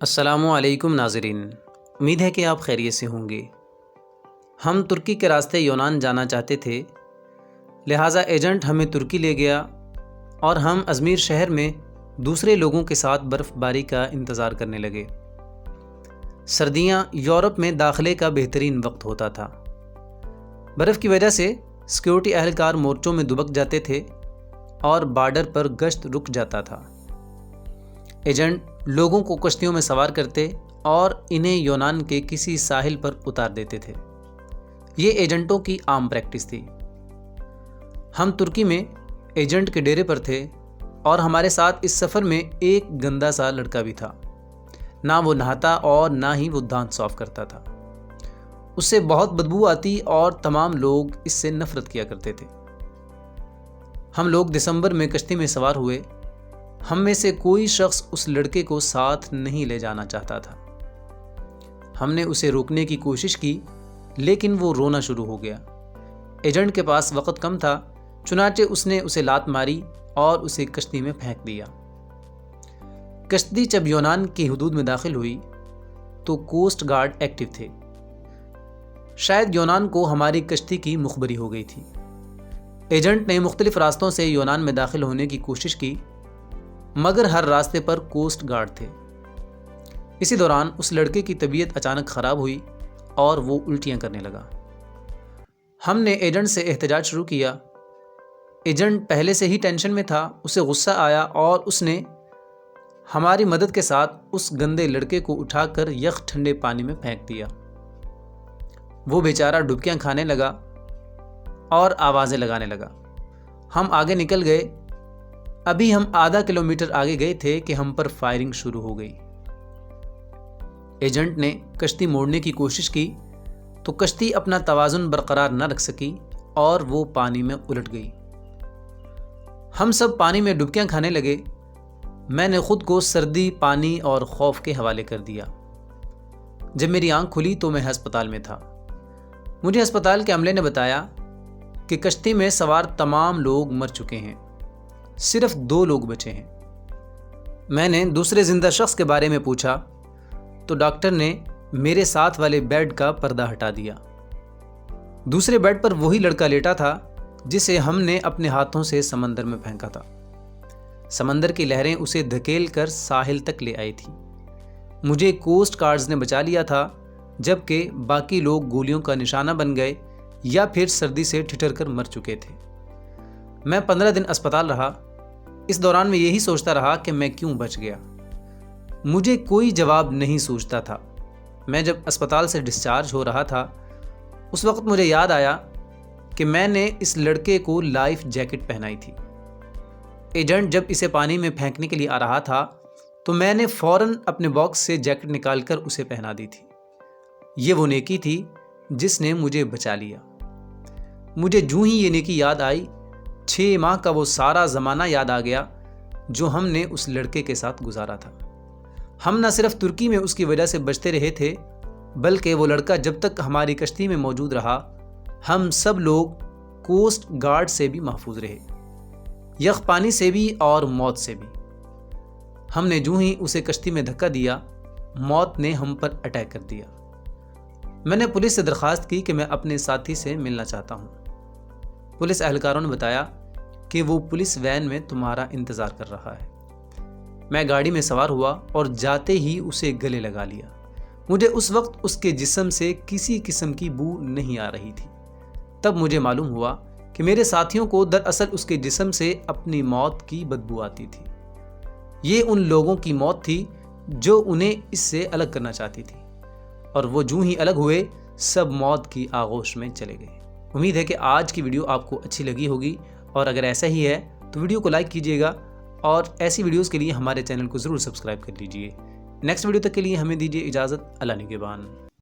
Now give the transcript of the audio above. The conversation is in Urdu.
السلام علیکم ناظرین، امید ہے کہ آپ خیریت سے ہوں گے۔ ہم ترکی کے راستے یونان جانا چاہتے تھے، لہٰذا ایجنٹ ہمیں ترکی لے گیا اور ہم ازمیر شہر میں دوسرے لوگوں کے ساتھ برف باری کا انتظار کرنے لگے۔ سردیاں یورپ میں داخلے کا بہترین وقت ہوتا تھا۔ برف کی وجہ سے سیکیورٹی اہلکار مورچوں میں دبک جاتے تھے اور بارڈر پر گشت رک جاتا تھا۔ ایجنٹ لوگوں کو کشتیوں میں سوار کرتے اور انہیں یونان کے کسی ساحل پر اتار دیتے تھے۔ یہ ایجنٹوں کی عام پریکٹس تھی۔ ہم ترکی میں ایجنٹ کے ڈیرے پر تھے اور ہمارے ساتھ اس سفر میں ایک گندا سا لڑکا بھی تھا۔ نہ وہ نہاتا اور نہ ہی وہ دانت صاف کرتا تھا۔ اس سے بہت بدبو آتی اور تمام لوگ اس سے نفرت کیا کرتے تھے۔ ہم لوگ دسمبر میں کشتی میں سوار ہوئے۔ ہم میں سے کوئی شخص اس لڑکے کو ساتھ نہیں لے جانا چاہتا تھا۔ ہم نے اسے روکنے کی کوشش کی لیکن وہ رونا شروع ہو گیا۔ ایجنٹ کے پاس وقت کم تھا، چنانچہ اس نے اسے لات ماری اور اسے کشتی میں پھینک دیا۔ کشتی جب یونان کی حدود میں داخل ہوئی تو کوسٹ گارڈ ایکٹیو تھے۔ شاید یونان کو ہماری کشتی کی مخبری ہو گئی تھی۔ ایجنٹ نے مختلف راستوں سے یونان میں داخل ہونے کی کوشش کی مگر ہر راستے پر کوسٹ گارڈ تھے۔ اسی دوران اس لڑکے کی طبیعت اچانک خراب ہوئی اور وہ الٹیاں کرنے لگا۔ ہم نے ایجنٹ سے احتجاج شروع کیا۔ ایجنٹ پہلے سے ہی ٹینشن میں تھا، اسے غصہ آیا اور اس نے ہماری مدد کے ساتھ اس گندے لڑکے کو اٹھا کر یخ ٹھنڈے پانی میں پھینک دیا۔ وہ بیچارہ ڈبکیاں کھانے لگا اور آوازیں لگانے لگا۔ ہم آگے نکل گئے۔ ابھی ہم آدھا کلومیٹر آگے گئے تھے کہ ہم پر فائرنگ شروع ہو گئی۔ ایجنٹ نے کشتی موڑنے کی کوشش کی تو کشتی اپنا توازن برقرار نہ رکھ سکی اور وہ پانی میں الٹ گئی۔ ہم سب پانی میں ڈبکیاں کھانے لگے۔ میں نے خود کو سردی، پانی اور خوف کے حوالے کر دیا۔ جب میری آنکھ کھلی تو میں ہسپتال میں تھا۔ مجھے ہسپتال کے عملے نے بتایا کہ کشتی میں سوار تمام لوگ مر چکے ہیں، صرف 2 لوگ بچے ہیں۔ میں نے دوسرے زندہ شخص کے بارے میں پوچھا تو ڈاکٹر نے میرے ساتھ والے بیڈ کا پردہ ہٹا دیا۔ دوسرے بیڈ پر وہی لڑکا لیٹا تھا جسے ہم نے اپنے ہاتھوں سے سمندر میں پھینکا تھا۔ سمندر کی لہریں اسے دھکیل کر ساحل تک لے آئی تھی۔ مجھے کوسٹ گارڈز نے بچا لیا تھا جبکہ باقی لوگ گولیوں کا نشانہ بن گئے یا پھر سردی سے ٹھٹر کر مر چکے تھے۔ میں 15 دن اسپتال رہا۔ اس دوران میں یہی سوچتا رہا کہ میں کیوں بچ گیا۔ مجھے کوئی جواب نہیں سوچتا تھا۔ میں جب اسپتال سے ڈسچارج ہو رہا تھا اس وقت مجھے یاد آیا کہ میں نے اس لڑکے کو لائف جیکٹ پہنائی تھی۔ ایجنٹ جب اسے پانی میں پھینکنے کے لیے آ رہا تھا تو میں نے فوراً اپنے باکس سے جیکٹ نکال کر اسے پہنا دی تھی۔ یہ وہ نیکی تھی جس نے مجھے بچا لیا۔ مجھے جوں ہی یہ نیکی یاد آئی، 6 ماہ کا وہ سارا زمانہ یاد آ گیا جو ہم نے اس لڑکے کے ساتھ گزارا تھا۔ ہم نہ صرف ترکی میں اس کی وجہ سے بچتے رہے تھے بلکہ وہ لڑکا جب تک ہماری کشتی میں موجود رہا ہم سب لوگ کوسٹ گارڈ سے بھی محفوظ رہے، یخ پانی سے بھی اور موت سے بھی۔ ہم نے جوں ہی اسے کشتی میں دھکا دیا، موت نے ہم پر اٹیک کر دیا۔ میں نے پولیس سے درخواست کی کہ میں اپنے ساتھی سے ملنا چاہتا ہوں۔ پولیس اہلکاروں نے بتایا کہ وہ پولیس وین میں تمہارا انتظار کر رہا ہے۔ میں گاڑی میں سوار ہوا اور جاتے ہی اسے گلے لگا لیا۔ مجھے اس وقت اس کے جسم سے کسی قسم کی بو نہیں آ رہی تھی۔ تب مجھے معلوم ہوا کہ میرے ساتھیوں کو دراصل اس کے جسم سے اپنی موت کی بدبو آتی تھی۔ یہ ان لوگوں کی موت تھی جو انہیں اس سے الگ کرنا چاہتی تھی، اور وہ جوں ہی الگ ہوئے سب موت کی آغوش میں چلے گئے۔ امید ہے کہ آج کی ویڈیو آپ کو اچھی لگی ہوگی، اور اگر ایسا ہی ہے تو ویڈیو کو لائک کیجیے گا اور ایسی ویڈیوز کے لیے ہمارے چینل کو ضرور سبسکرائب کر لیجیے۔ نیکسٹ ویڈیو تک کے لیے ہمیں دیجیے اجازت۔ اللہ نگہبان۔